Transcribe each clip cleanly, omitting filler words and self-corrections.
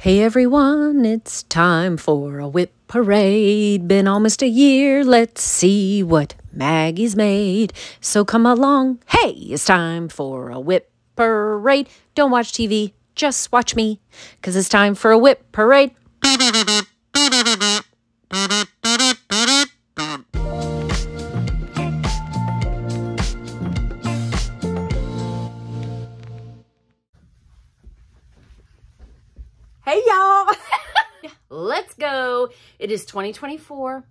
Hey everyone, it's time for a whip parade. Been almost a year, let's see what Maggie's made. So come along, hey, it's time for a whip parade. Don't watch TV, just watch me, 'cause it's time for a whip parade. Hey y'all, let's go. It is 2024.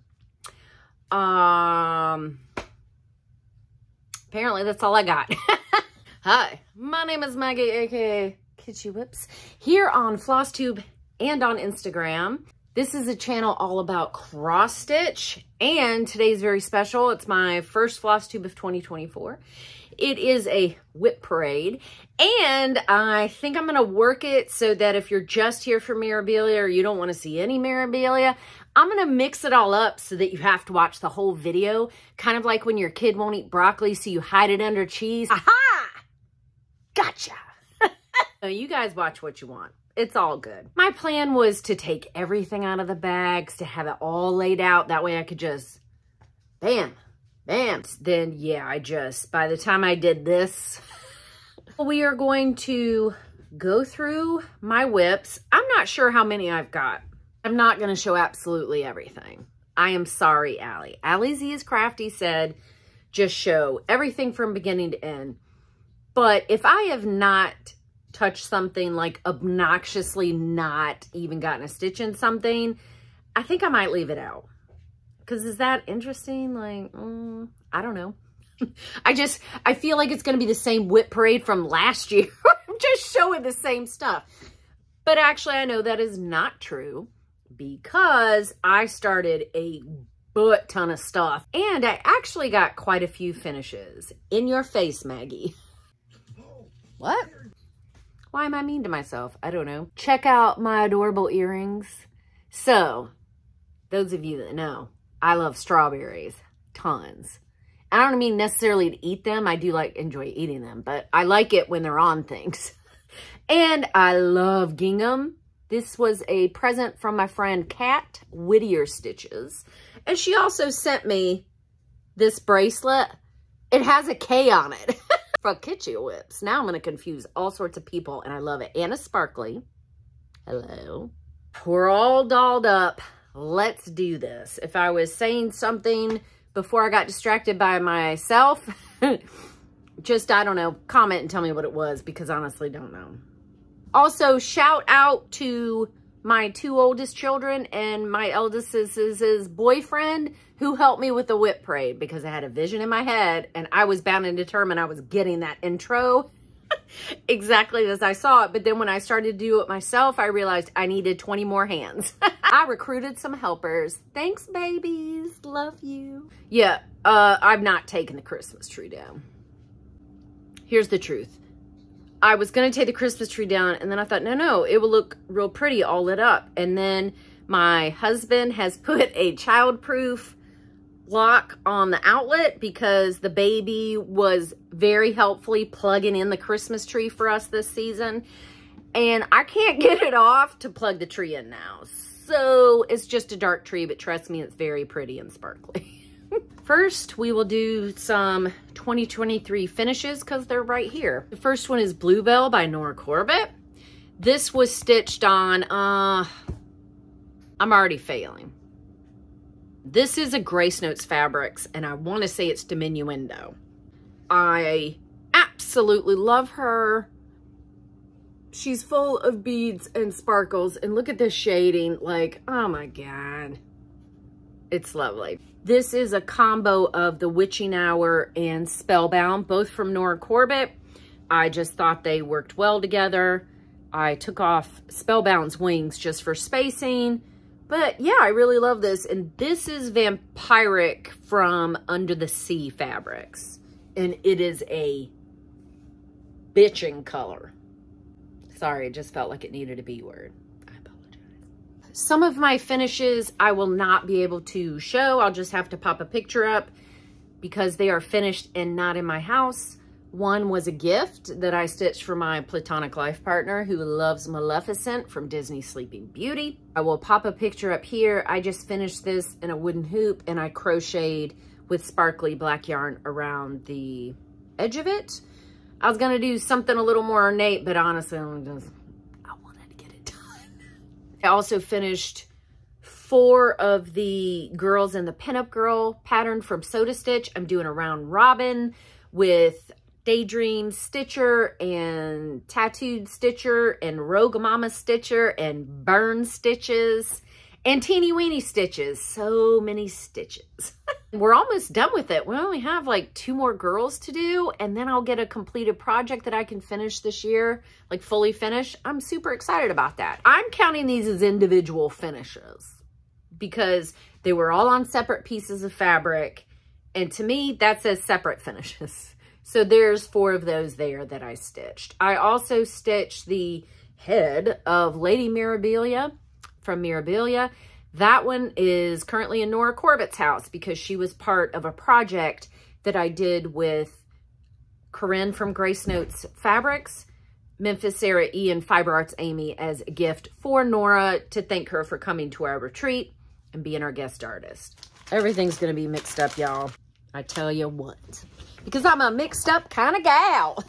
Apparently that's all I got. Hi, my name is Maggie, aka Kitschy Whips, here on FlossTube and on Instagram. This is a channel all about cross stitch, and today's very special. It's my first FlossTube of 2024. It is a whip parade, and I think I'm going to work it so that if you're just here for Mirabilia or you don't want to see any Mirabilia, I'm going to mix it all up so that you have to watch the whole video. Kind of like when your kid won't eat broccoli, so you hide it under cheese. Aha! Gotcha! You guys watch what you want. It's all good. My plan was to take everything out of the bags, to have it all laid out. That way I could just, bam. Bam. Then, yeah, by the time I did this, we are going to go through my whips. I'm not sure how many I've got. I'm not going to show absolutely everything. I am sorry, Allie. Allie Z is Crafty said, just show everything from beginning to end. But if I have not touched something, like obnoxiously not even gotten a stitch in something, I think I might leave it out. Because is that interesting? Like, I don't know. I feel like it's going to be the same whip parade from last year. I'm just showing the same stuff. But actually, I know that is not true because I started a butt ton of stuff. And I actually got quite a few finishes. In your face, Maggie. What? Why am I mean to myself? I don't know. Check out my adorable earrings. So, those of you that know, I love strawberries, tons. I don't mean necessarily to eat them. I do enjoy eating them, but I like it when they're on things. And I love gingham. This was a present from my friend Kat Whittier Stitches. And she also sent me this bracelet. It has a K on it. For Kitschy Whips. Now I'm going to confuse all sorts of people, and I love it. Anna Sparkly. Hello. We're all dolled up. Let's do this. If I was saying something before I got distracted by myself, just, I don't know, comment and tell me what it was, because I honestly don't know. Also, shout out to my two oldest children and my eldest's boyfriend who helped me with the whip parade, because I had a vision in my head and I was bound and determined I was getting that intro exactly as I saw it. But then when I started to do it myself, I realized I needed 20 more hands. I recruited some helpers. Thanks, babies. Love you. Yeah, I've not taken the Christmas tree down. Here's the truth. I was going to take the Christmas tree down, and then I thought, no, it will look real pretty all lit up. And then my husband has put a childproof lock on the outlet because the baby was very helpfully plugging in the Christmas tree for us this season. And I can't get it off to plug the tree in now. So it's just a dark tree, but trust me, it's very pretty and sparkly. First, we will do some 2023 finishes because they're right here. The first one is Bluebell by Nora Corbett. This was stitched on, I'm already failing. This is a Grace Notes Fabrics, and I want to say it's Diminuendo. I absolutely love her. She's full of beads and sparkles, and look at this shading. Like, oh my God. It's lovely. This is a combo of the Witching Hour and Spellbound, both from Nora Corbett. I just thought they worked well together. I took off Spellbound's wings just for spacing. But yeah, I really love this. And this is Vampiric from Under the Sea Fabrics. And it is a bitchin' color. Sorry, it just felt like it needed a B word. I apologize. Some of my finishes I will not be able to show. I'll just have to pop a picture up because they are finished and not in my house. One was a gift that I stitched for my platonic life partner who loves Maleficent from Disney's Sleeping Beauty. I will pop a picture up here. I just finished this in a wooden hoop and I crocheted with sparkly black yarn around the edge of it. I was gonna do something a little more ornate, but honestly, I wanted to get it done. I also finished 4 of the Girls in the Pinup Girl pattern from Soda Stitch. I'm doing a round robin with Daydream Stitcher and Tattooed Stitcher and Rogue Mama Stitcher and Burn Stitches and Teeny Weeny Stitches. So many stitches. We're almost done with it. We only have like 2 more girls to do, and then I'll get a completed project that I can finish this year, like fully finished. I'm super excited about that. I'm counting these as individual finishes because they were all on separate pieces of fabric, and to me, that says separate finishes. So there's 4 of those there that I stitched. I also stitched the head of Lady Mirabilia from Mirabilia. That one is currently in Nora Corbett's house because she was part of a project that I did with Corinne from Grace Notes Fabrics, Memphis Sarah E, and Fiber Arts Amy as a gift for Nora to thank her for coming to our retreat and being our guest artist. Everything's going to be mixed up, y'all. I tell you what. Because I'm a mixed up kind of gal.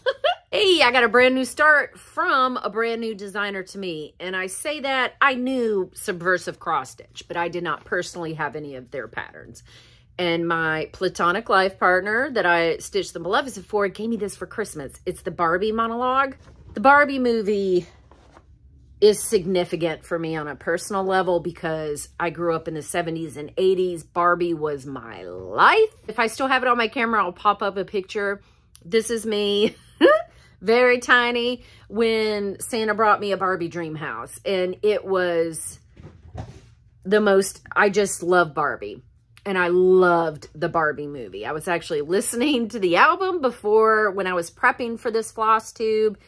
Hey, I got a brand new start from a brand new designer to me. And I say that I knew Subversive Cross Stitch, but I did not personally have any of their patterns. And my platonic life partner that I stitched the Maleficent for gave me this for Christmas. It's the Barbie monologue. The Barbie movie is significant for me on a personal level because I grew up in the 70s and 80s. Barbie was my life. If I still have it on my camera, I'll pop up a picture. This is me, very tiny, when Santa brought me a Barbie dream house. And it was the most, I just love Barbie. And I loved the Barbie movie. I was actually listening to the album before when I was prepping for this floss tube.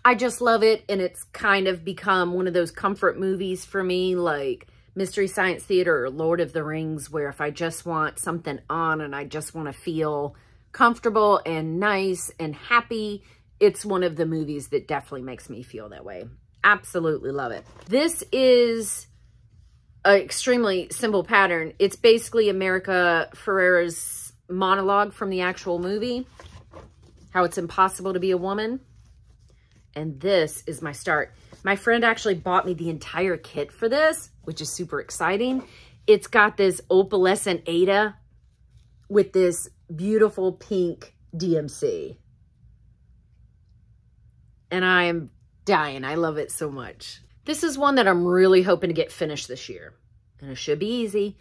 I just love it, and it's kind of become one of those comfort movies for me, like Mystery Science Theater or Lord of the Rings, where if I just want something on and I just want to feel comfortable and nice and happy, it's one of the movies that definitely makes me feel that way. Absolutely love it. This is an extremely simple pattern. It's basically America Ferrera's monologue from the actual movie, how it's impossible to be a woman. And this is my start. My friend actually bought me the entire kit for this, which is super exciting. It's got this opalescent Aida with this beautiful pink DMC. And I am dying. I love it so much. This is one that I'm really hoping to get finished this year. And it should be easy.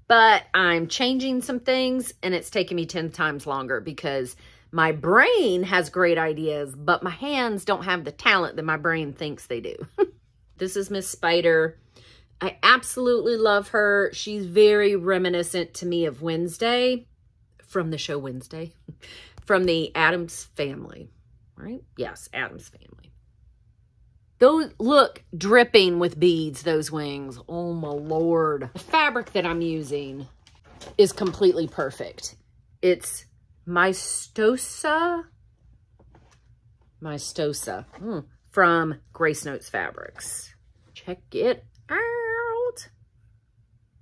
But I'm changing some things, and it's taking me 10 times longer because my brain has great ideas, but my hands don't have the talent that my brain thinks they do. This is Miss Spider. I absolutely love her. She's very reminiscent to me of Wednesday from the show Wednesday, from the Addams Family, right? Yes, Addams Family. Those look dripping with beads, those wings. Oh my Lord. The fabric that I'm using is completely perfect. It's Mystosa from Grace Notes Fabrics. Check it out.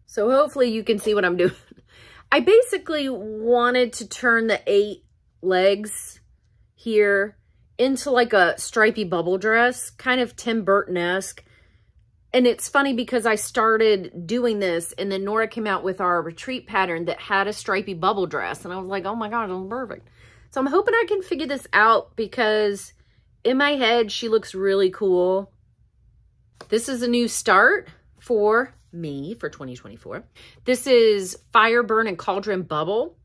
So hopefully you can see what I'm doing. I basically wanted to turn the 8 legs here into like a stripy bubble dress, kind of Tim Burton-esque. And it's funny because I started doing this and then Nora came out with our retreat pattern that had a stripy bubble dress. And I was like, oh my God, it's perfect. So I'm hoping I can figure this out because in my head, she looks really cool. This is a new start for me for 2024. This is Fire, Burn, and Cauldron Bubble.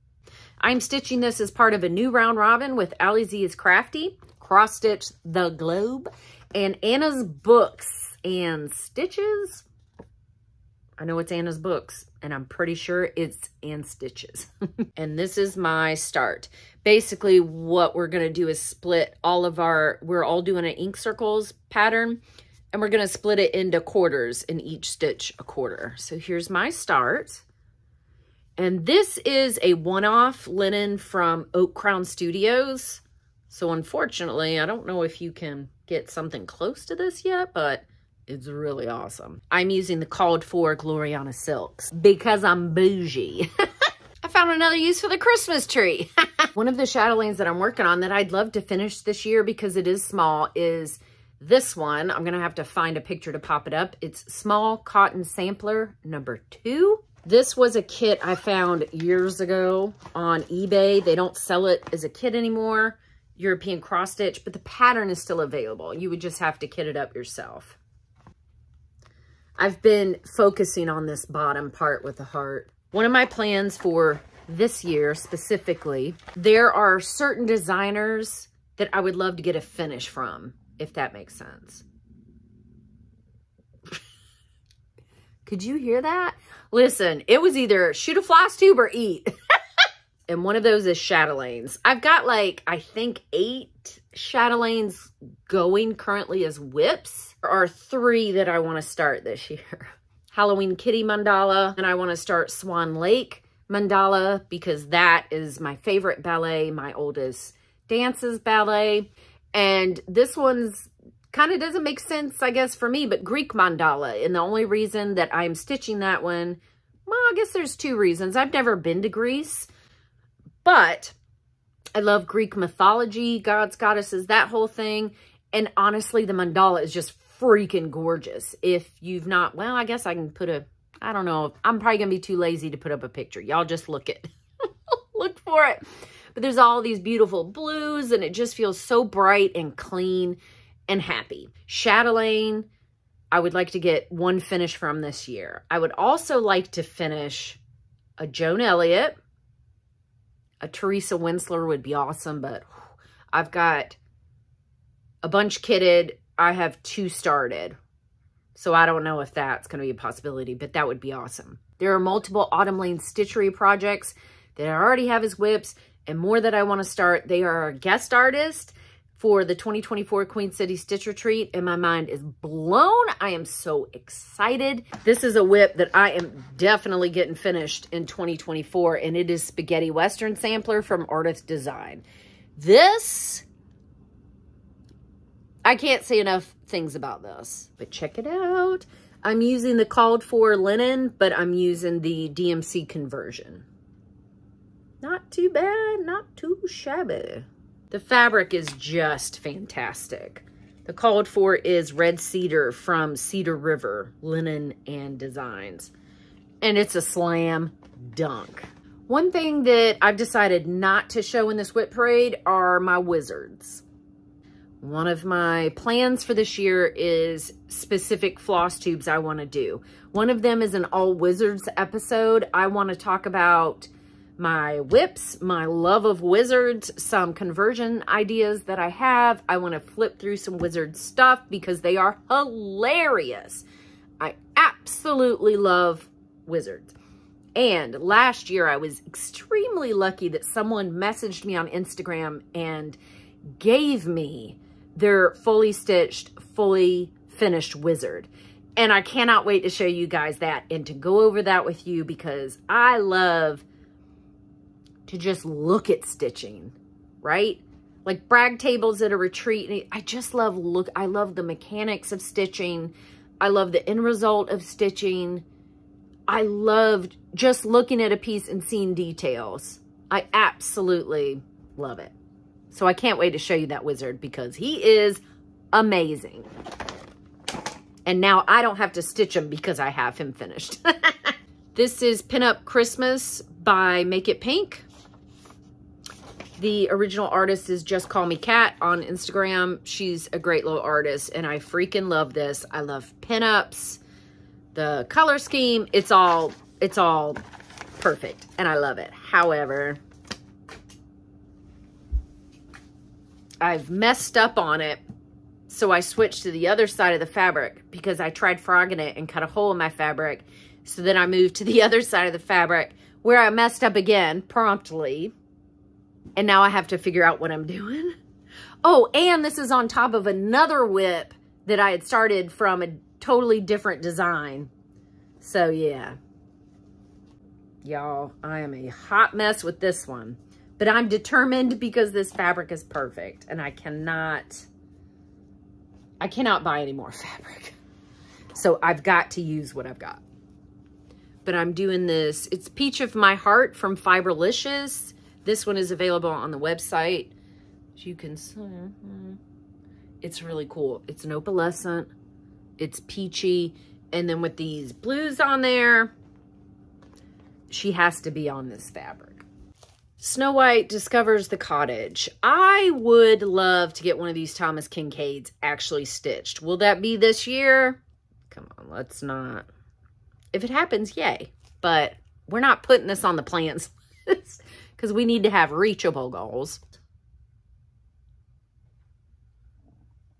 I'm stitching this as part of a new round robin with Ali Z is Crafty, Cross Stitch the Globe, and Anna's Books and Stitches. I know it's Anna's Books, and I'm pretty sure it's and Stitches. And this is my start. Basically, what we're going to do is split all of our, we're all doing an ink circles pattern, and we're going to split it into quarters and each stitch a quarter. So here's my start. And this is a one-off linen from Oak Crown Studios. So unfortunately, I don't know if you can get something close to this yet, but it's really awesome. I'm using the called for Gloriana Silks because I'm bougie. I found another use for the Christmas tree. One of the chatelaines that I'm working on that I'd love to finish this year because it is small is this one. I'm going to have to find a picture to pop it up. It's Small Cotton Sampler number 2. This was a kit I found years ago on eBay. They don't sell it as a kit anymore, European cross stitch, but the pattern is still available. You would just have to kit it up yourself. I've been focusing on this bottom part with the heart. One of my plans for this year specifically, there are certain designers that I would love to get a finish from, if that makes sense. Could you hear that? Listen, it was either shoot a floss tube or eat. And one of those is chatelaines. I've got like, I think 8 chatelaines going currently as whips. There are 3 that I want to start this year. Halloween Kitty mandala, and I want to start Swan Lake mandala because that is my favorite ballet, my oldest dances ballet. And this one's kind of doesn't make sense, I guess, for me, but Greek mandala. And the only reason that I'm stitching that one, well, I guess there's 2 reasons. I've never been to Greece, but I love Greek mythology, gods, goddesses, that whole thing. And honestly, the mandala is just freaking gorgeous. If you've not, well, I guess I can put a, I don't know. I'm probably going to be too lazy to put up a picture. Y'all just look it. Look for it. But there's all these beautiful blues and it just feels so bright and clean and happy. Chatelaine, I would like to get one finish from this year. I would also like to finish a Joan Elliott. A Teresa Winsler would be awesome, but I've got a bunch kitted. I have 2 started. So I don't know if that's going to be a possibility, but that would be awesome. There are multiple Autumn Lane Stitchery projects that I already have as whips and more that I want to start. They are a guest artist for the 2024 Queen City Stitch Retreat, and my mind is blown. I am so excited. This is a whip that I am definitely getting finished in 2024, and it is Spaghetti Western Sampler from Artist Design. This, I can't say enough things about this, but check it out. I'm using the called for linen, but I'm using the DMC conversion. Not too bad, not too shabby. The fabric is just fantastic. The called for is Red Cedar from Cedar River Linen and Designs. And it's a slam dunk. One thing that I've decided not to show in this whip parade are my wizards. One of my plans for this year is specific floss tubes I want to do. One of them is an all wizards episode. I want to talk about my whips, my love of wizards, some conversion ideas that I have. I want to flip through some wizard stuff because they are hilarious. I absolutely love wizards. And last year I was extremely lucky that someone messaged me on Instagram and gave me their fully stitched, fully finished wizard. And I cannot wait to show you guys that and to go over that with you because I love to just look at stitching, right? Like brag tables at a retreat. I just love I love the mechanics of stitching. I love the end result of stitching. I loved just looking at a piece and seeing details. I absolutely love it. So I can't wait to show you that wizard because he is amazing. And now I don't have to stitch him because I have him finished. This is Pin Up Christmas by Make It Pink. The original artist is Just Call Me Kat on Instagram. She's a great little artist and I freaking love this. I love pinups, the color scheme. It's all perfect and I love it. However, I've messed up on it. So I switched to the other side of the fabric because I tried frogging it and cut a hole in my fabric. So then I moved to the other side of the fabric where I messed up again promptly. And now I have to figure out what I'm doing. Oh, and this is on top of another whip that I had started from a totally different design. So yeah. Y'all, I am a hot mess with this one. But I'm determined because this fabric is perfect. And I cannot buy any more fabric. So I've got to use what I've got. But I'm doing this. It's Peach of My Heart from Fiberlicious. This one is available on the website. As you can see, it's really cool. It's an opalescent. It's peachy. And then with these blues on there, she has to be on this fabric. Snow White Discovers the Cottage. I would love to get one of these Thomas Kinkades actually stitched. Will that be this year? Come on, let's not. If it happens, yay. But we're not putting this on the plans list because we need to have reachable goals.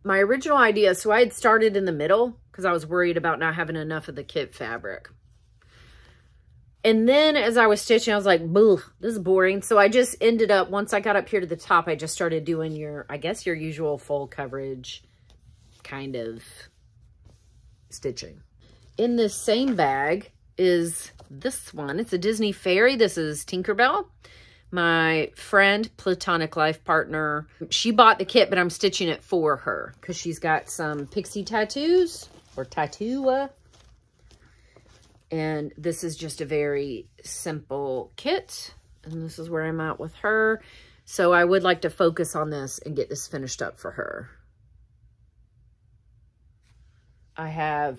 My original idea, so I had started in the middle because I was worried about not having enough of the kit fabric. And then as I was stitching, I was like, "Boo, this is boring." So I just ended up, once I got up here to the top, I just started doing your, I guess, your usual full coverage kind of stitching. In this same bag is this one. It's a Disney Fairy. This is Tinkerbell. My friend, platonic life partner, she bought the kit, but I'm stitching it for her because she's got some pixie tattoos or tattoo. And this is just a very simple kit. And this is where I'm at with her. So I would like to focus on this and get this finished up for her. I have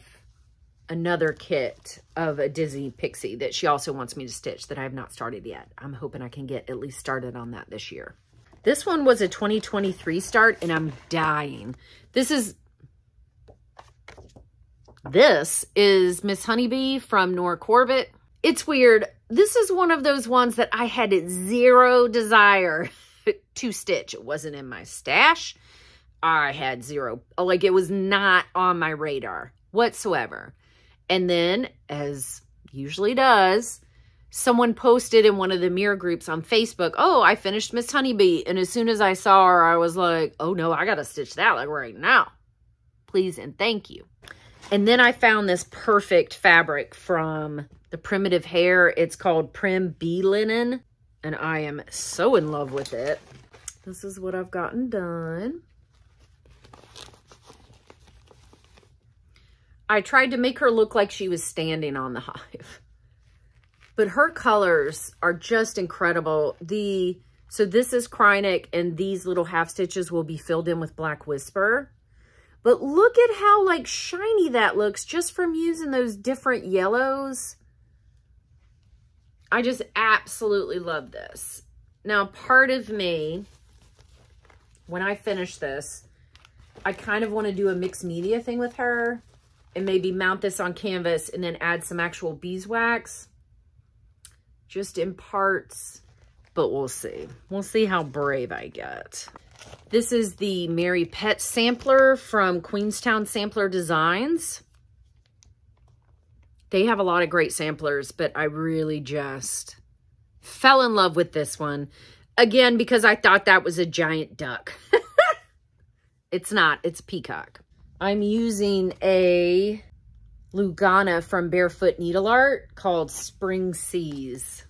another kit of a Disney Pixie that she also wants me to stitch that I have not started yet. I'm hoping I can get at least started on that this year. This one was a 2023 start and I'm dying. This is Miss Honeybee from Nora Corbett. It's weird. This is one of those ones that I had zero desire to stitch. It wasn't in my stash. I had zero, like it was not on my radar whatsoever. And then, as usually does, someone posted in one of the mirror groups on Facebook, "Oh, I finished Miss Honeybee." And as soon as I saw her, I was like, "Oh no, I got to stitch that like right now. Please and thank you." And then I found this perfect fabric from the Primitive Hair. It's called Prim Bee Linen. And I am so in love with it. This is what I've gotten done. I tried to make her look like she was standing on the hive. But her colors are just incredible. So this is Krynic, and these little half stitches will be filled in with Black Whisper. But look at how like shiny that looks just from using those different yellows. I just absolutely love this. Now, part of me, when I finish this, I kind of want to do a mixed media thing with her and maybe mount this on canvas and then add some actual beeswax just in parts, but we'll see. We'll see how brave I get. This is the Mary Pet sampler from Queenstown Sampler Designs. They have a lot of great samplers, but I really just fell in love with this one. Again, because I thought that was a giant duck. It's not, it's a peacock. I'm using a Lugana from Barefoot Needle Art called Spring Seas.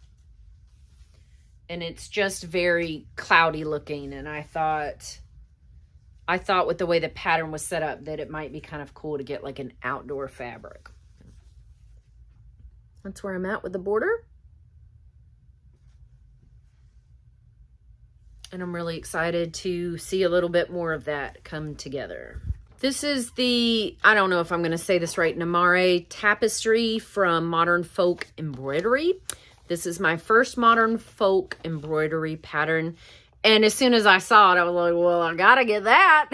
And it's just very cloudy looking. And I thought with the way the pattern was set up that it might be kind of cool to get like an outdoor fabric. That's where I'm at with the border. And I'm really excited to see a little bit more of that come together. This is the, I don't know if I'm going to say this right, Namare Tapestry from Modern Folk Embroidery. This is my first Modern Folk embroidery pattern. And as soon as I saw it, I was like, well, I gotta get that.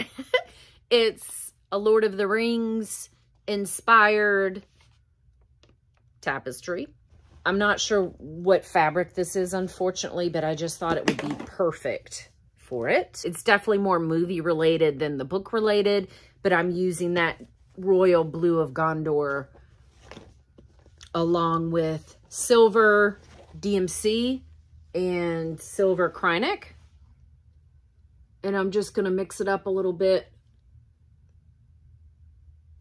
It's a Lord of the Rings inspired tapestry. I'm not sure what fabric this is, unfortunately, but I just thought it would be perfect for it. It's definitely more movie related than the book related, but I'm using that royal blue of Gondor along with silver DMC and silver Krynic. And I'm just going to mix it up a little bit.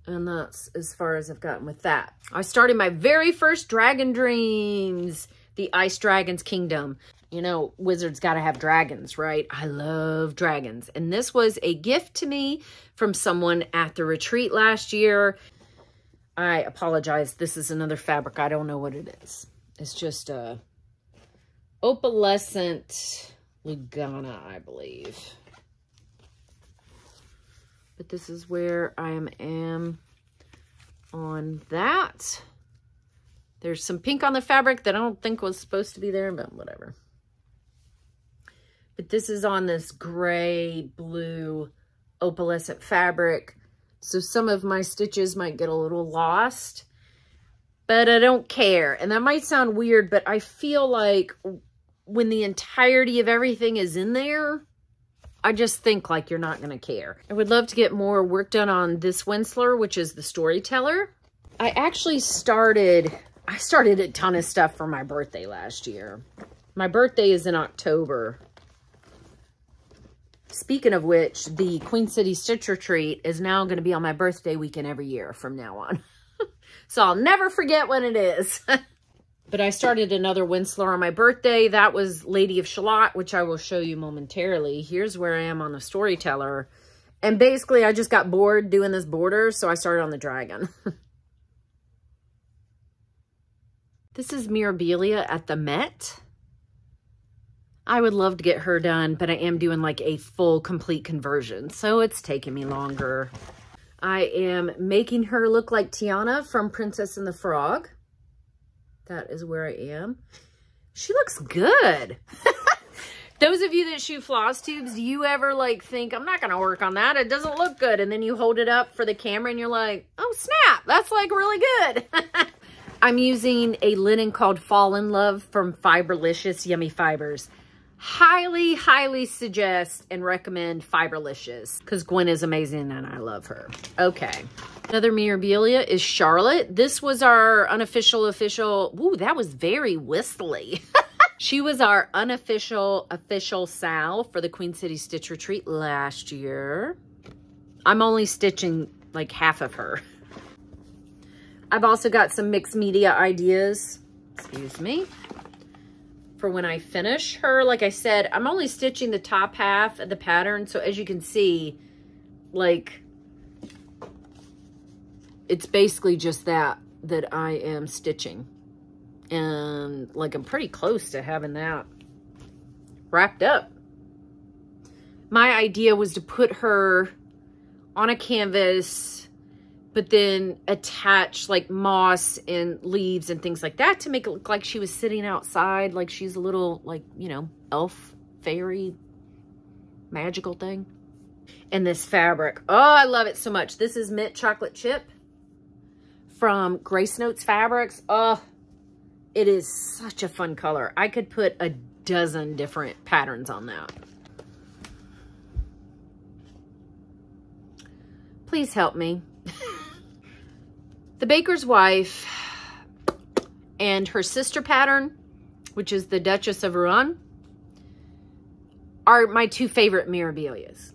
And that's as far as I've gotten with that. I started my very first Dragon Dreams. the Ice Dragons Kingdom. You know, wizards got to have dragons, right? I love dragons. And this was a gift to me from someone at the retreat last year. I apologize. This is another fabric. I don't know what it is. It's just a opalescent Lugana, I believe. But this is where I am on that. There's some pink on the fabric that I don't think was supposed to be there, but whatever. But this is on this gray, blue, opalescent fabric. So some of my stitches might get a little lost, but I don't care. And that might sound weird, but I feel like when the entirety of everything is in there, I just think like you're not going to care. I would love to get more work done on this Winsler, which is the Storyteller. I actually started a ton of stuff for my birthday last year. My birthday is in October. Speaking of which, the Queen City Stitch Retreat is now going to be on my birthday weekend every year from now on. So I'll never forget when it is. But I started another Winsler on my birthday. That was Lady of Shalott, which I will show you momentarily. Here's where I am on the Storyteller. And basically, I just got bored doing this border, so I started on the dragon. This is Mirabilia at the Met. I would love to get her done, but I am doing like a full complete conversion, so it's taking me longer. I am making her look like Tiana from Princess and the Frog. That is where I am. She looks good. Those of you that shoot floss tubes, do you ever like think, I'm not going to work on that, it doesn't look good, and then you hold it up for the camera and you're like, oh snap, that's like really good. I'm using a linen called Fall in Love from Fiberlicious Yummy Fibers. Highly, highly suggest and recommend Fiberlicious because Gwen is amazing and I love her. Okay. Another Mirabilia is Charlotte. This was our official. Ooh, that was very whistly. She was our official Sal for the Queen City Stitch Retreat last year. I'm only stitching like half of her. I've also got some mixed media ideas. Excuse me. For when I finish her, like I said, I'm only stitching the top half of the pattern. So as you can see, like, it's basically just that I am stitching. And like, I'm pretty close to having that wrapped up. My idea was to put her on a canvas, but then attach like moss and leaves and things like that to make it look like she was sitting outside, like she's a little, like, you know, elf, fairy, magical thing. And this fabric, oh, I love it so much. This is Mint Chocolate Chip from Grace Notes Fabrics. Oh, it is such a fun color. I could put a dozen different patterns on that. Please help me. The Baker's Wife and her sister pattern, which is the Duchess of Rouen, are my two favorite Mirabilias.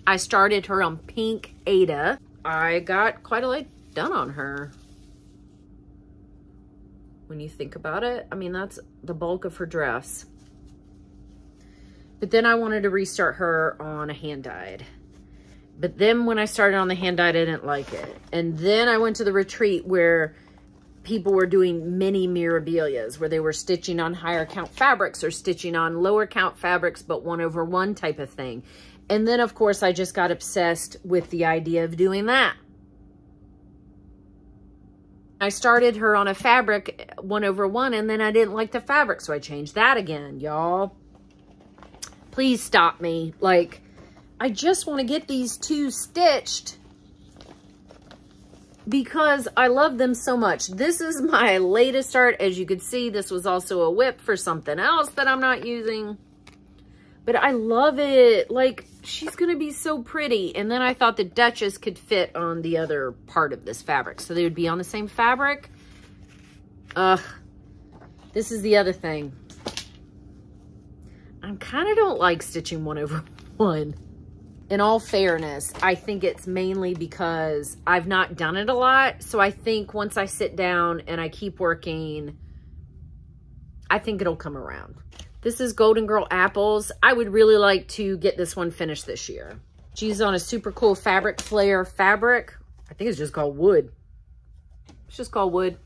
I started her on Pink Ada. I got quite a lot done on her. When you think about it, I mean, that's the bulk of her dress. But then I wanted to restart her on a hand-dyed. But then when I started on the hand-dyed, I didn't like it. And then I went to the retreat where people were doing mini Mirabilias, where they were stitching on higher count fabrics or stitching on lower count fabrics, but 1/1 type of thing. And then, of course, I just got obsessed with the idea of doing that. I started her on a fabric 1/1, and then I didn't like the fabric, so I changed that again, y'all. Please stop me. Like, I just want to get these two stitched because I love them so much. This is my latest art. As you could see, this was also a whip for something else that I'm not using. But I love it. Like, she's going to be so pretty. And then I thought the Duchess could fit on the other part of this fabric. So they would be on the same fabric. This is the other thing. I kind of don't like stitching 1/1. in all fairness, I think it's mainly because I've not done it a lot. So I think once I sit down and I keep working, I think it'll come around. This is Golden Girl Apples. I would really like to get this one finished this year. She's on a super cool fabric flare fabric. I think it's just called wood. It's just called wood.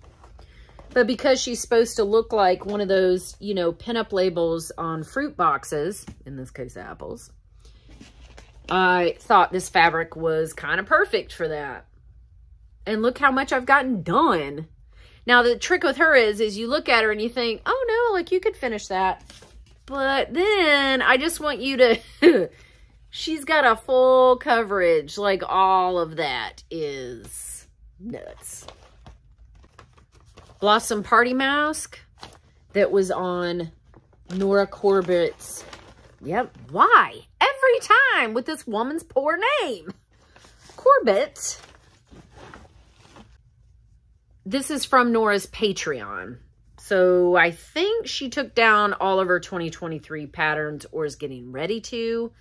But because she's supposed to look like one of those, you know, pinup labels on fruit boxes, in this case apples, I thought this fabric was kind of perfect for that. And look how much I've gotten done. Now, the trick with her is you look at her and you think, oh no, like you could finish that. But then I just want you to, she's got a full coverage. Like all of that is nuts. Blossom Party Mask that was on Nora Corbett's. Yep. Why? Every time with this woman's poor name. Corbett. This is from Nora's Patreon. So I think she took down all of her 2023 patterns or is getting ready to.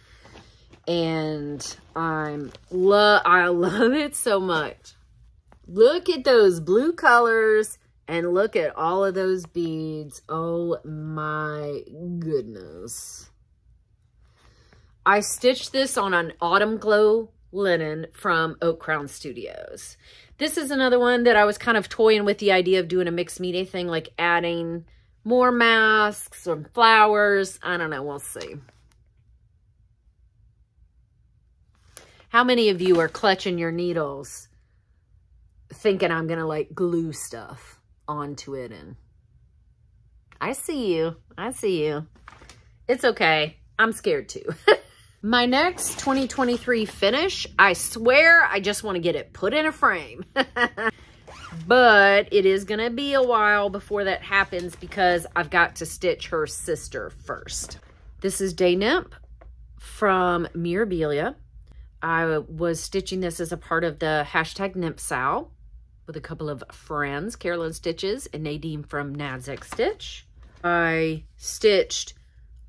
And I love it so much. Look at those blue colors. And look at all of those beads. Oh my goodness. I stitched this on an Autumn Glow linen from Oak Crown Studios. This is another one that I was kind of toying with the idea of doing a mixed media thing, like adding more masks or flowers. I don't know. We'll see. How many of you are clutching your needles thinking I'm going to like glue stuff onto it? And I see you. I see you. It's okay. I'm scared too. My next 2023 finish, I swear I just want to get it put in a frame. But it is going to be a while before that happens because I've got to stitch her sister first. This is Day Nymph from Mirabilia. I was stitching this as a part of the hashtag NympSal with a couple of friends, Carolyn Stitches and Nadine from Nadzek Stitch. I stitched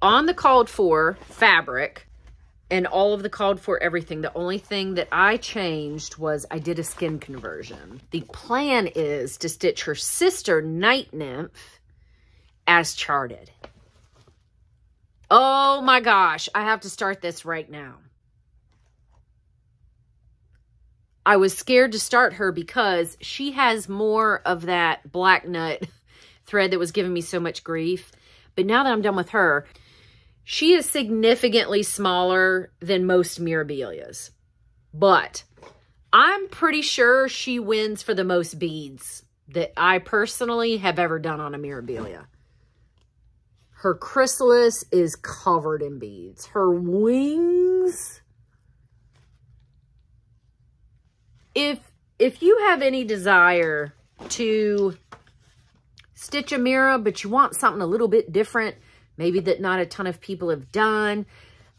on the called for fabric and all of the called for everything. The only thing that I changed was I did a skin conversion. The plan is to stitch her sister, Night Nymph, as charted. Oh my gosh, I have to start this right now. I was scared to start her because she has more of that black nut thread that was giving me so much grief. But now that I'm done with her, she is significantly smaller than most Mirabilias. But I'm pretty sure she wins for the most beads that I personally have ever done on a Mirabilia. Her chrysalis is covered in beads. Her wings... If you have any desire to stitch a Mira, but you want something a little bit different, maybe that not a ton of people have done,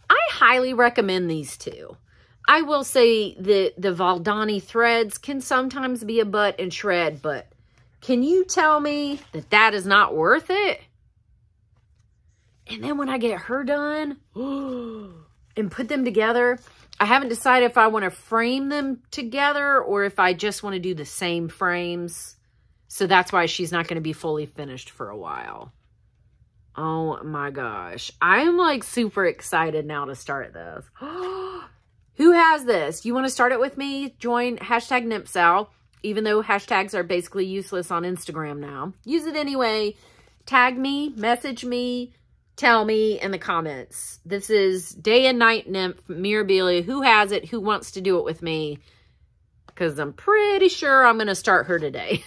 I highly recommend these two. I will say that the Valdani threads can sometimes be a butt and shred, but can you tell me that that is not worth it? And then when I get her done and put them together, I haven't decided if I want to frame them together or if I just want to do the same frames. So that's why she's not going to be fully finished for a while. Oh my gosh. I am like super excited now to start this. Who has this? You want to start it with me? Join hashtag NympSal. Even though hashtags are basically useless on Instagram now. Use it anyway. Tag me, message me. Tell me in the comments. This is Day and Night Nymph Mirabilia. Who has it? Who wants to do it with me? Because I'm pretty sure I'm going to start her today.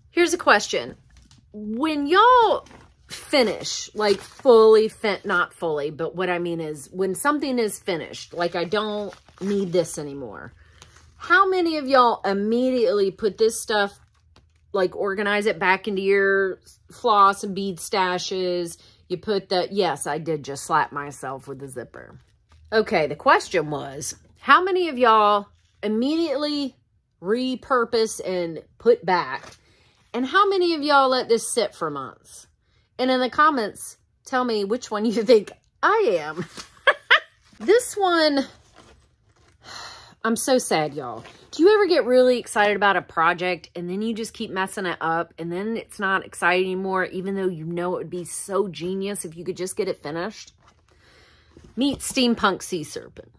Here's a question. When y'all finish, like fully, not fully, but what I mean is when something is finished, like I don't need this anymore. How many of y'all immediately put this stuff, like organize it back into your floss and bead stashes? You put the, yes, I did just slap myself with the zipper. Okay, the question was, how many of y'all immediately repurpose and put back? And how many of y'all let this sit for months? And in the comments, tell me which one you think I am. This one I'm so sad, y'all. Do you ever get really excited about a project and then you just keep messing it up and then it's not exciting anymore, even though you know it would be so genius if you could just get it finished? Meet Steampunk Sea Serpent.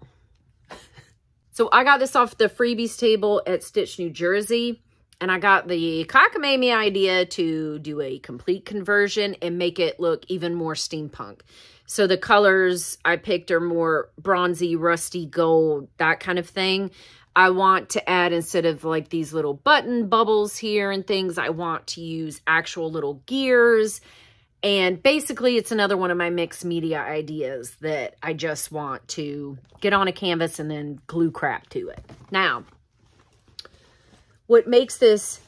So I got this off the freebies table at Stitch, New Jersey. And I got the cockamamie idea to do a complete conversion and make it look even more steampunk. So the colors I picked are more bronzy, rusty gold, that kind of thing. I want to add, instead of like these little button bubbles here and things, I want to use actual little gears. And basically it's another one of my mixed media ideas that I just want to get on a canvas and then glue crap to it. Now, what makes this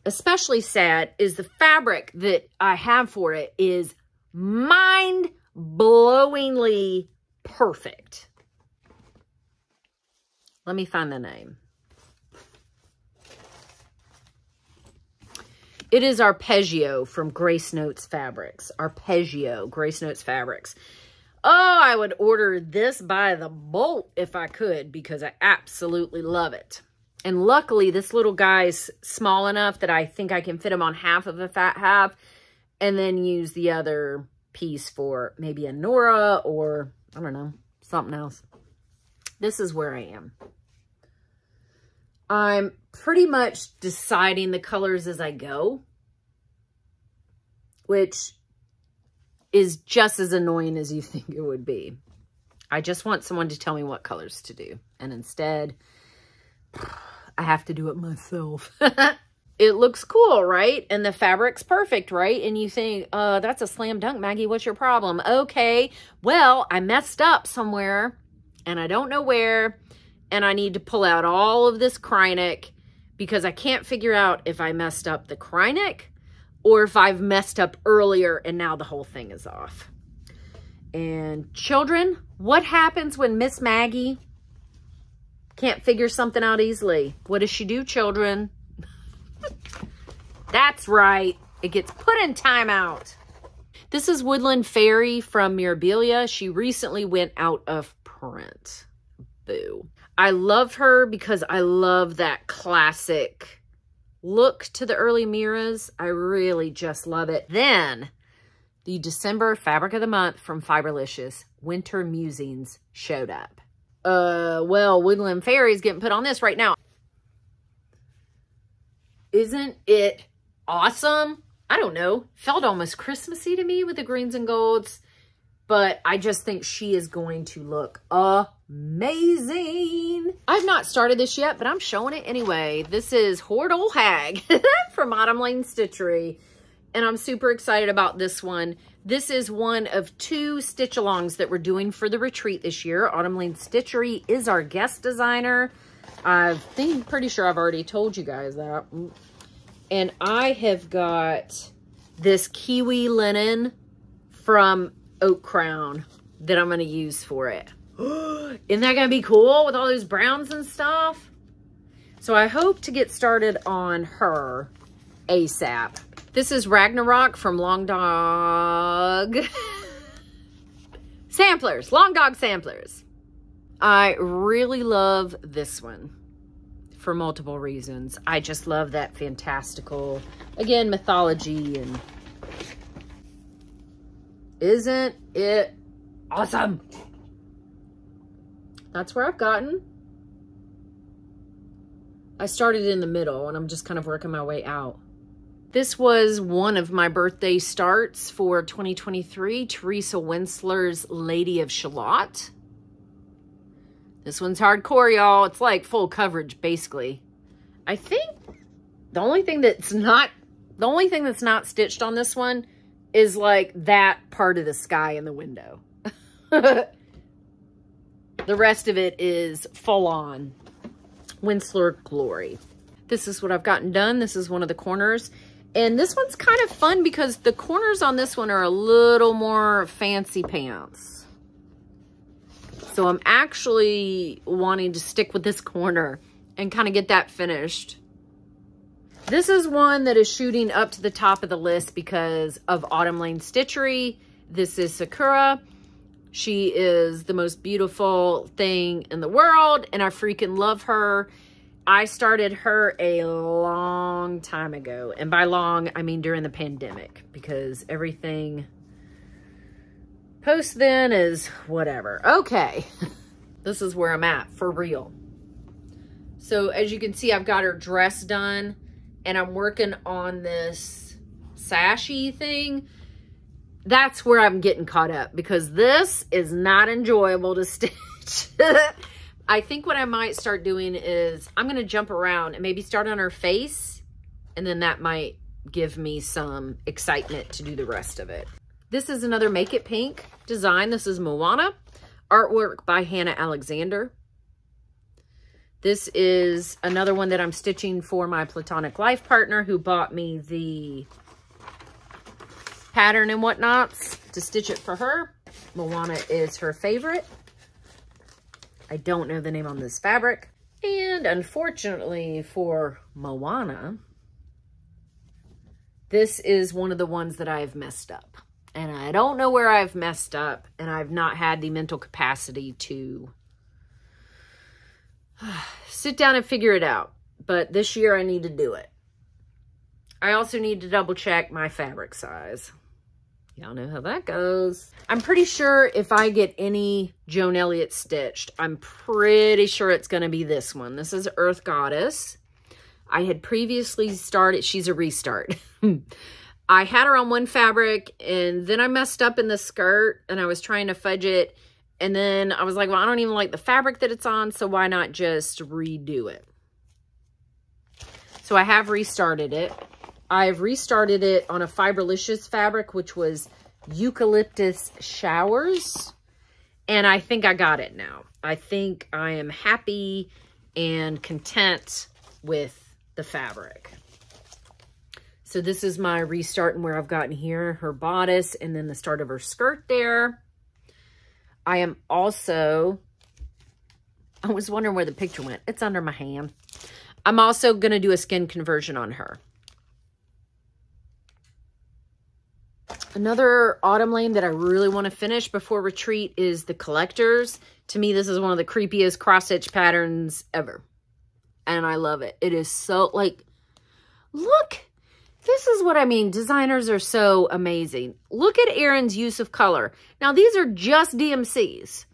especially sad is the fabric that I have for it is mind-blowingly perfect. Let me find the name. It is Arpeggio from Grace Notes Fabrics. Arpeggio, Grace Notes Fabrics. Oh, I would order this by the bolt if I could, because I absolutely love it. And luckily, this little guy's small enough that I think I can fit him on half of a fat half and then use the other piece for maybe a Nora or, I don't know, something else. This is where I am. I'm pretty much deciding the colors as I go, which is just as annoying as you think it would be. I just want someone to tell me what colors to do. And instead, I have to do it myself. It looks cool, right? And the fabric's perfect, right? And you think, that's a slam dunk, Maggie. What's your problem? Okay, well, I messed up somewhere and I don't know where. And I need to pull out all of this Kreinik because I can't figure out if I messed up the Kreinik or if I've messed up earlier and now the whole thing is off. And children, what happens when Miss Maggie can't figure something out easily? What does she do, children? That's right. It gets put in timeout. This is Woodland Fairy from Mirabilia. She recently went out of print. Boo. I love her because I love that classic look to the early Miras. I really just love it. Then the December Fabric of the Month from Fiberlicious, Winter Musings, showed up. Well, Woodland Fairy's getting put on this right now. Isn't it awesome? I don't know. Felt almost Christmassy to me with the greens and golds. But I just think she is going to look amazing. I've not started this yet, but I'm showing it anyway. This is Hoard Ol' Hag from Autumn Lane Stitchery. And I'm super excited about this one. This is one of 2 stitch-alongs that we're doing for the retreat this year. Autumn Lane Stitchery is our guest designer. Pretty sure I've already told you guys that. And I have got this kiwi linen from Oak Crown that I'm going to use for it. Isn't that going to be cool with all those browns and stuff? So I hope to get started on her ASAP. This is Ragnarok from Long Dog Samplers. Long Dog Samplers. I really love this one for multiple reasons. I just love that fantastical, again, mythology, and isn't it awesome? That's where I've gotten. I started in the middle and I'm just kind of working my way out. This was one of my birthday starts for 2023, Teresa Winsler's Lady of Shalott. This one's hardcore, y'all. It's like full coverage, basically. I think the only thing that's not stitched on this one is like that part of the sky in the window. The rest of it is full on Winsler Glory. This is what I've gotten done. This is one of the corners. And this one's kind of fun because the corners on this one are a little more fancy pants. So I'm actually wanting to stick with this corner and kind of get that finished. This is one that is shooting up to the top of the list because of Autumn Lane Stitchery. This is Sakura. She is the most beautiful thing in the world, and I freaking love her. I started her a long time ago, and by long, I mean during the pandemic, because everything post then is whatever. Okay, this is where I'm at, for real. So as you can see, I've got her dress done, and I'm working on this sashy thing. That's where I'm getting caught up, because this is not enjoyable to stitch. I think what I might start doing is I'm going to jump around and maybe start on her face, and then that might give me some excitement to do the rest of it. This is another Make It Pink design. This is Moana, artwork by Hannah Alexander. This is another one that I'm stitching for my platonic life partner, who bought me the pattern and whatnots to stitch it for her. Moana is her favorite. I don't know the name on this fabric. And unfortunately for Moana, this is one of the ones that I've messed up. And I don't know where I've messed up, and I've not had the mental capacity to sit down and figure it out. But this year I need to do it. I also need to double check my fabric size. Y'all know how that goes. I'm pretty sure if I get any Joan Elliott stitched, I'm pretty sure it's going to be this one. This is Earth Goddess. I had previously started, she's a restart. I had her on one fabric, and then I messed up in the skirt, and I was trying to fudge it. And then I was like, well, I don't even like the fabric that it's on, so why not just redo it? So I have restarted it. I've restarted it on a Fiberlicious fabric, which was Eucalyptus Showers. And I think I got it now. I think I am happy and content with the fabric. So this is my restart, and where I've gotten here, her bodice, and then the start of her skirt there. I am also, I was wondering where the picture went. It's under my hand. I'm also going to do a skin conversion on her. Another autumn lane that I really want to finish before retreat is the Collectors. To me, this is one of the creepiest cross-stitch patterns ever. And I love it. It is so, like, look, this is what I mean. Designers are so amazing. Look at Aaron's use of color. Now, these are just DMCs.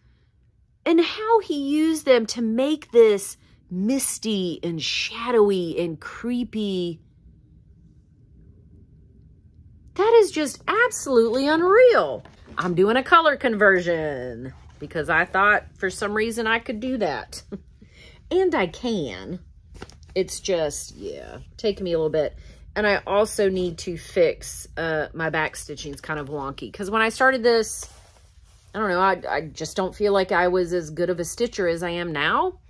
And how he used them to make this misty and shadowy and creepy. That is just absolutely unreal. I'm doing a color conversion because I thought for some reason I could do that. And I can. It's just, yeah, taking me a little bit. And I also need to fix my back stitching is kind of wonky. Because when I started this, I don't know, I just don't feel like I was as good of a stitcher as I am now.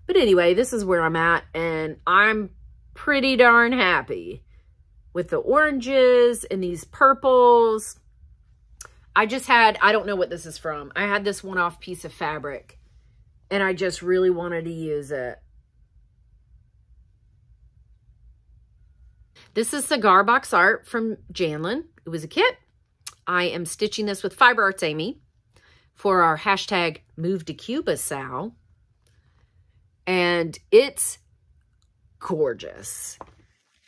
But anyway, this is where I'm at. And I'm pretty darn happy with the oranges and these purples. I just had, I don't know what this is from. I had this one-off piece of fabric, and I just really wanted to use it. This is Cigar Box Art from Janlin. It was a kit. I am stitching this with Fiber Arts Amy for our hashtag Move to Cuba Sal. And it's gorgeous.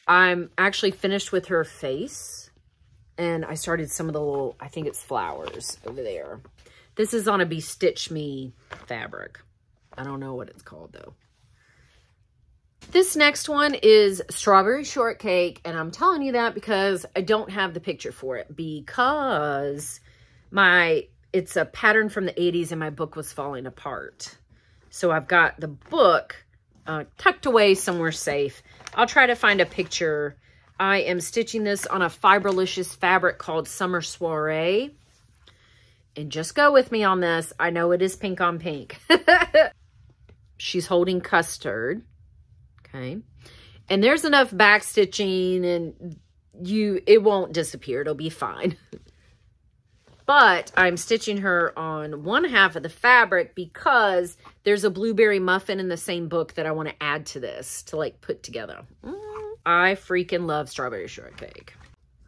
I'm actually finished with her face, and I started some of the little, I think it's flowers over there. This is on a Be Stitch Me fabric. I don't know what it's called though. This next one is Strawberry Shortcake, and I'm telling you that because I don't have the picture for it, because it's a pattern from the 80s and my book was falling apart. So I've got the book tucked away somewhere safe. I'll try to find a picture. I am stitching this on a Fiberlicious fabric called Summer Soiree. And just go with me on this. I know it is pink on pink. She's holding custard. Okay. And there's enough back stitching, and it won't disappear. It'll be fine. But I'm stitching her on one half of the fabric because there's a blueberry muffin in the same book that I want to add to this to like put together. I freaking love Strawberry Shortcake.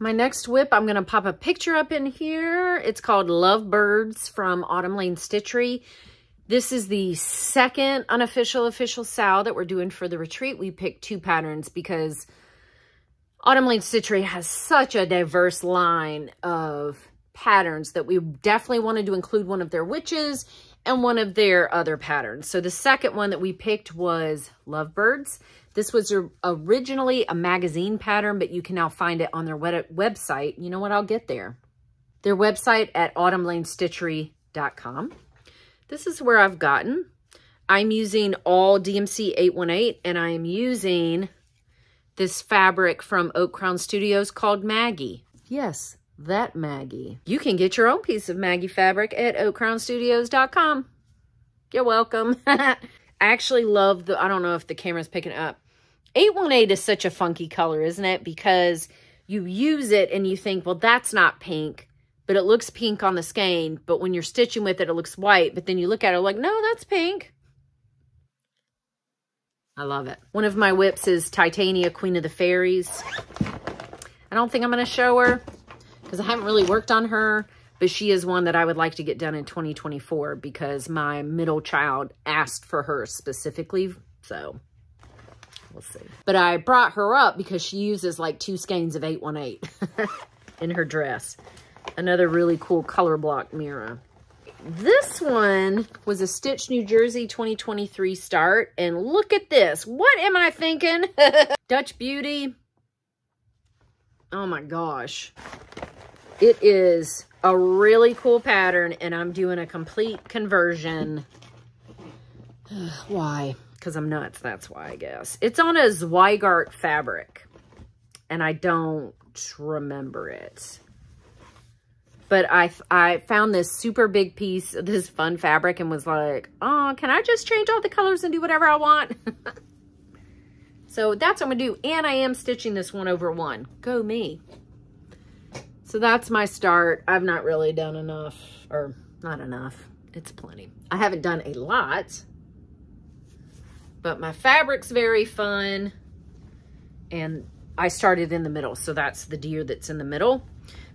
My next WIP, I'm going to pop a picture up in here. It's called Lovebirds from Autumn Lane Stitchery. This is the second unofficial official SAL that we're doing for the retreat. We picked 2 patterns because Autumn Lane Stitchery has such a diverse line of patterns that we definitely wanted to include one of their witches and one of their other patterns. So the second one that we picked was Lovebirds. This was originally a magazine pattern, but you can now find it on their website. You know what? I'll get there. Their website at autumnlanestitchery.com. This is where I've gotten. I'm using all DMC 818, and I am using this fabric from Oak Crown Studios called Maggie. Yes, that Maggie. You can get your own piece of Maggie fabric at oakcrownstudios.com. You're welcome. I actually love I don't know if the camera's picking it up. 818 is such a funky color, isn't it? Because you use it and you think, well, that's not pink, but it looks pink on the skein. But when you're stitching with it, it looks white. But then you look at it like, no, that's pink. I love it. One of my WIPs is Titania, Queen of the Fairies. I don't think I'm going to show her because I haven't really worked on her. But she is one that I would like to get done in 2024 because my middle child asked for her specifically. So we'll see. But I brought her up because she uses like 2 skeins of 818 in her dress. Another really cool color block mirror. This one was a Stitch New Jersey 2023 start. And look at this. What am I thinking? Dutch Beauty. Oh my gosh. It is a really cool pattern, and I'm doing a complete conversion. Why? Because I'm nuts. That's why, I guess. It's on a Zweigart fabric, and I don't remember it. But I found this super big piece of this fun fabric and was like, oh, can I just change all the colors and do whatever I want? So that's what I'm going to do. And I am stitching this 1/1. Go me. So that's my start. I've not really done enough, or not enough. It's plenty. I haven't done a lot, but my fabric's very fun. And I started in the middle. So that's the deer that's in the middle.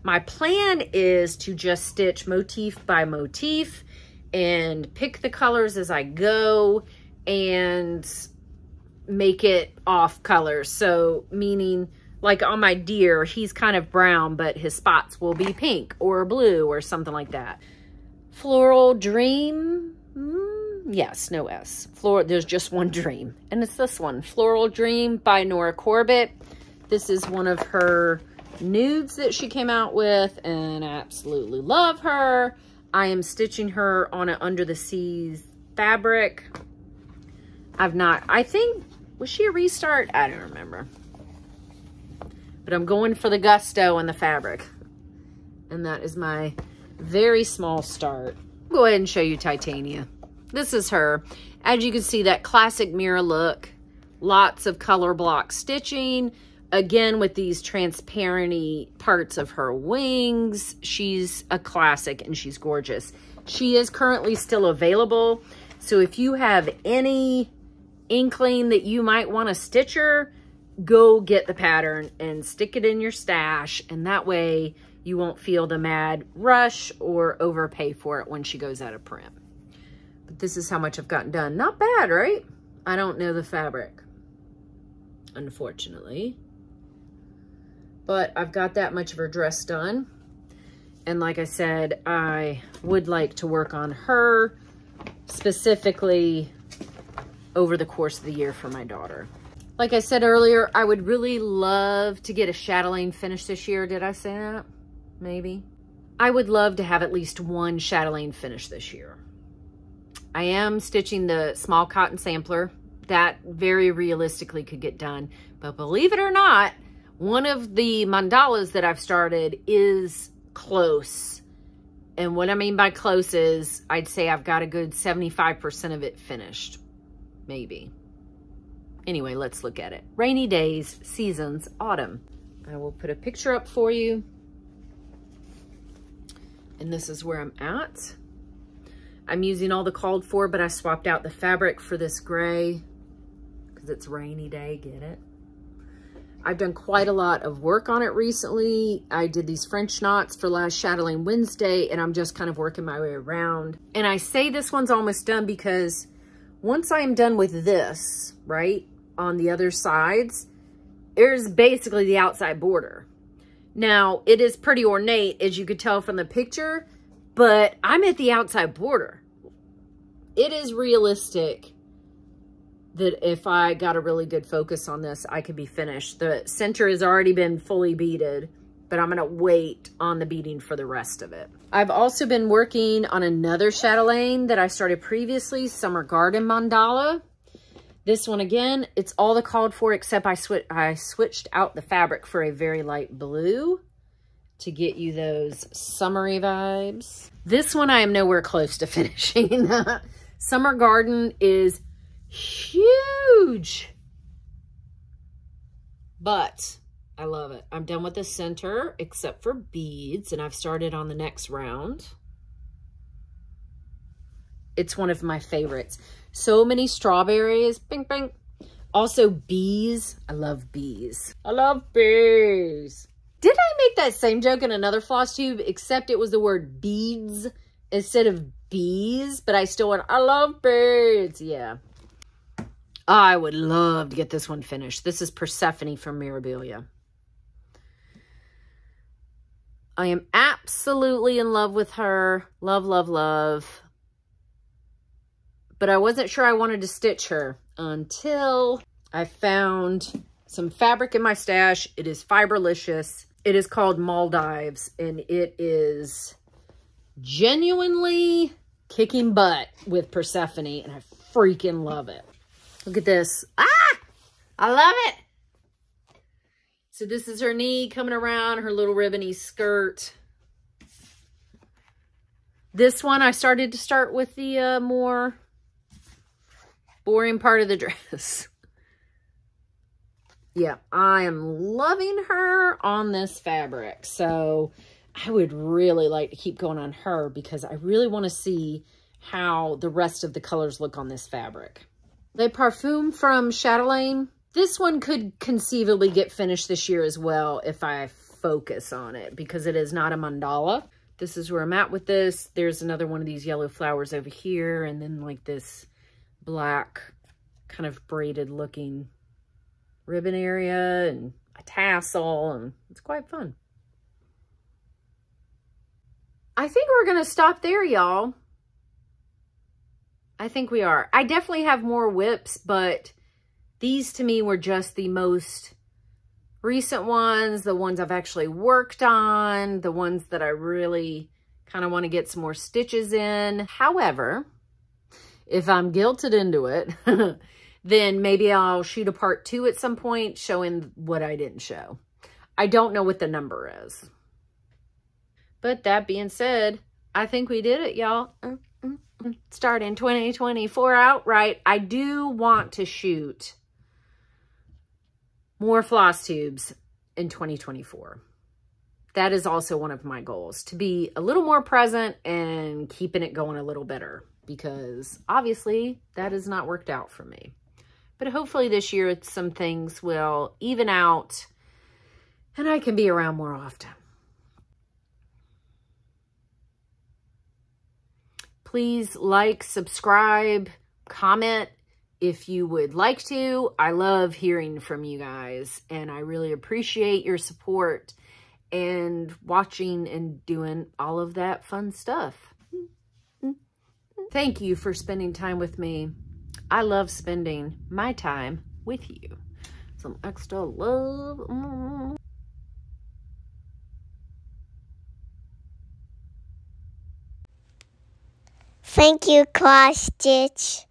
My plan is to just stitch motif by motif and pick the colors as I go and make it off colors. So meaning like on my deer, he's kind of brown, but his spots will be pink or blue or something like that. Floral Dream. Yes, no S. There's just one dream. And it's this one. Floral Dream by Nora Corbett. This is one of her nudes that she came out with, and I absolutely love her. I am stitching her on an Under the Seas fabric. I think, was she a restart? I don't remember. But I'm going for the gusto and the fabric. And that is my very small start. Go ahead and show you Titania. This is her. As you can see, that classic mirror look. Lots of color block stitching. Again, with these transparent-y parts of her wings. She's a classic and she's gorgeous. She is currently still available. So if you have any inkling that you might want to stitch her, go get the pattern and stick it in your stash. And that way you won't feel the mad rush or overpay for it when she goes out of print. But this is how much I've gotten done. Not bad, right? I don't know the fabric, unfortunately. But I've got that much of her dress done. And like I said, I would like to work on her specifically over the course of the year for my daughter. Like I said earlier, I would really love to get a chatelaine finish this year. Did I say that? Maybe. I would love to have at least one chatelaine finish this year. I am stitching the small cotton sampler. That very realistically could get done. But believe it or not, one of the mandalas that I've started is close. And what I mean by close is I'd say I've got a good 75% of it finished. Maybe. Anyway, let's look at it. Rainy days, seasons, autumn. I will put a picture up for you. And this is where I'm at. I'm using all the called for, but I swapped out the fabric for this gray because it's rainy day, get it? I've done quite a lot of work on it recently. I did these French knots for last Chatelaine Wednesday, and I'm just kind of working my way around. And I say this one's almost done because once I'm done with this, right, on the other sides, there's basically the outside border. Now, it is pretty ornate, as you could tell from the picture, but I'm at the outside border. It is realistic that if I got a really good focus on this, I could be finished. The center has already been fully beaded, but I'm going to wait on the beading for the rest of it. I've also been working on another chatelaine that I started previously, Summer Garden Mandala. This one, again, it's all the called for, except I switched out the fabric for a very light blue to get you those summery vibes. This one I am nowhere close to finishing. Summer Garden is huge, but I love it. I'm done with the center except for beads, and I've started on the next round. It's one of my favorites. So many strawberries. Bing, bing. Also bees. I love bees. I love bees. Did I make that same joke in another floss tube, except it was the word beads instead of bees, but I still went, I love beads. Yeah. I would love to get this one finished. This is Persephone from Mirabilia. I am absolutely in love with her. Love, love, love. But I wasn't sure I wanted to stitch her until I found some fabric in my stash. It is Fiberlicious. It is called Maldives, and it is genuinely kicking butt with Persephone, and I freaking love it. Look at this. Ah! I love it. So this is her knee coming around, her little ribbony skirt. This one, I started with the more boring part of the dress. Yeah, I am loving her on this fabric. So I would really like to keep going on her because I really want to see how the rest of the colors look on this fabric. Le Parfum from Chatelaine. This one could conceivably get finished this year as well if I focus on it because it is not a mandala. This is where I'm at with this. There's another one of these yellow flowers over here, and then like this black kind of braided looking ribbon area and a tassel, and it's quite fun. I think we're going to stop there, y'all. I think we are. I definitely have more whips, but these to me were just the most recent ones, the ones I've actually worked on, the ones that I really kind of want to get some more stitches in. However, if I'm guilted into it, then maybe I'll shoot a part 2 at some point showing what I didn't show. I don't know what the number is. But that being said, I think we did it, y'all. Starting 2024 outright. I do want to shoot more floss tubes in 2024. That is also one of my goals, to be a little more present and keeping it going a little better, because obviously that has not worked out for me. But hopefully this year some things will even out and I can be around more often. Please like, subscribe, comment if you would like to. I love hearing from you guys, and I really appreciate your support and watching and doing all of that fun stuff. Thank you for spending time with me. I love spending my time with you. Some extra love. Thank you, Cross Stitch.